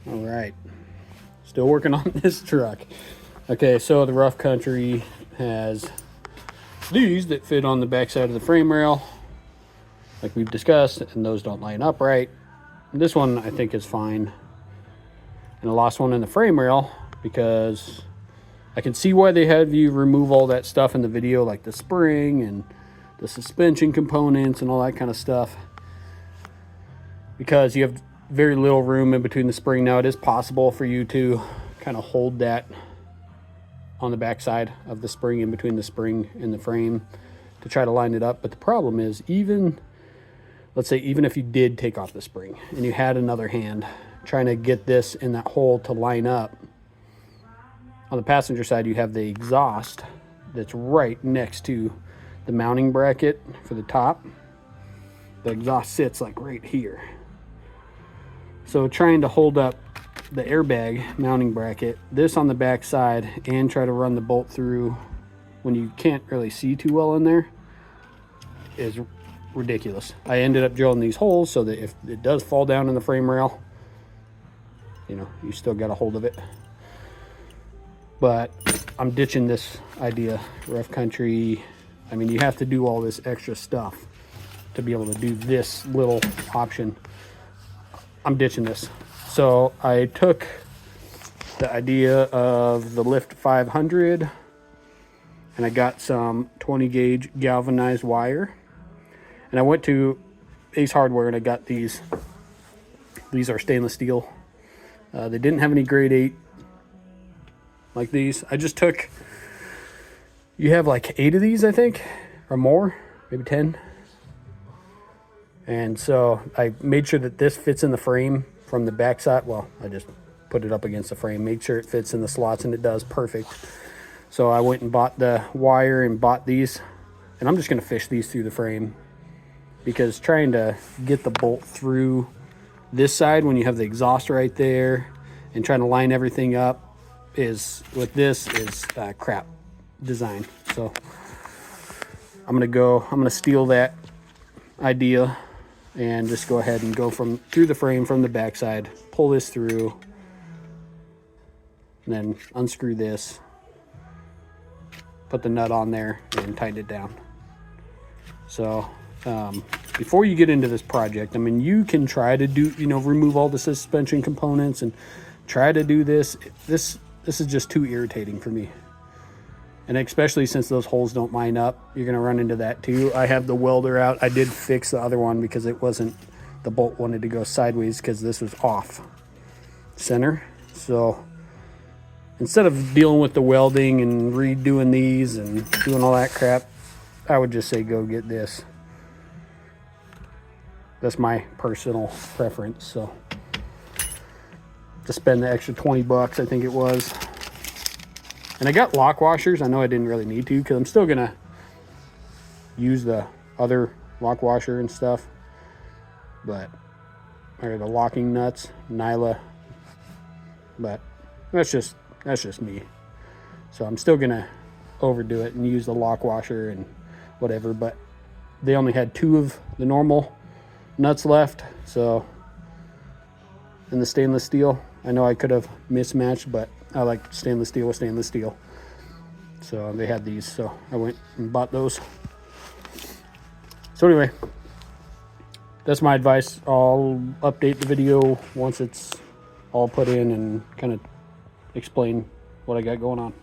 All right, still working on this truck. Okay, so the Rough Country has these that fit on the backside of the frame rail, like we've discussed, and those don't line up right. This one I think is fine. And I lost one in the frame rail because I can see why they have you remove all that stuff in the video, like the spring and the suspension components and all that kind of stuff, because you have very little room in between the spring. Now it is possible for you to kind of hold that on the backside of the spring, in between the spring and the frame, to try to line it up. But the problem is, let's say even if you did take off the spring and you had another hand trying to get this in that hole to line up, on the passenger side you have the exhaust that's right next to the mounting bracket for the top. The exhaust sits like right here. So trying to hold up the airbag mounting bracket, this on the back side, and try to run the bolt through when you can't really see too well in there is ridiculous. I ended up drilling these holes so that if it does fall down in the frame rail, you know, you still got a hold of it. But I'm ditching this idea. Rough Country, I mean, you have to do all this extra stuff to be able to do this little option. I'm ditching this. So I took the idea of the Lift 500 and I got some 20 gauge galvanized wire, and I went to Ace Hardware and I got these. These are stainless steel. They didn't have any grade 8 like these. I just took, you have like 8 of these, I think, or more, maybe 10. And so I made sure that this fits in the frame from the backside. Well, I just put it up against the frame, made sure it fits in the slots, and it does perfect. So I went and bought the wire and bought these, and I'm just going to fish these through the frame, because trying to get the bolt through this side when you have the exhaust right there and trying to line everything up is crap design. So I'm going to steal that idea and just go ahead and go through the frame from the backside, pull this through, and then unscrew this, put the nut on there, and tighten it down. So before you get into this project, I mean, you can try to do, remove all the suspension components and try to do this. This is just too irritating for me. And especially since those holes don't line up, you're going to run into that too. I have the welder out. I did fix the other one because it wasn't, the bolt wanted to go sideways because this was off center. So instead of dealing with the welding and redoing these and doing all that crap, I would just say go get this. That's my personal preference. So to spend the extra 20 bucks, I think it was. And I got lock washers. I know I didn't really need to, because I'm still going to use the other lock washer and stuff. But, or the locking nuts, Nyla. But that's just me. So I'm still going to overdo it and use the lock washer and whatever. But they only had 2 of the normal nuts left. So, in the stainless steel, I know I could have mismatched, but I like stainless steel with stainless steel. So they had these, so I went and bought those. So anyway, that's my advice. I'll update the video once it's all put in and kind of explain what I got going on.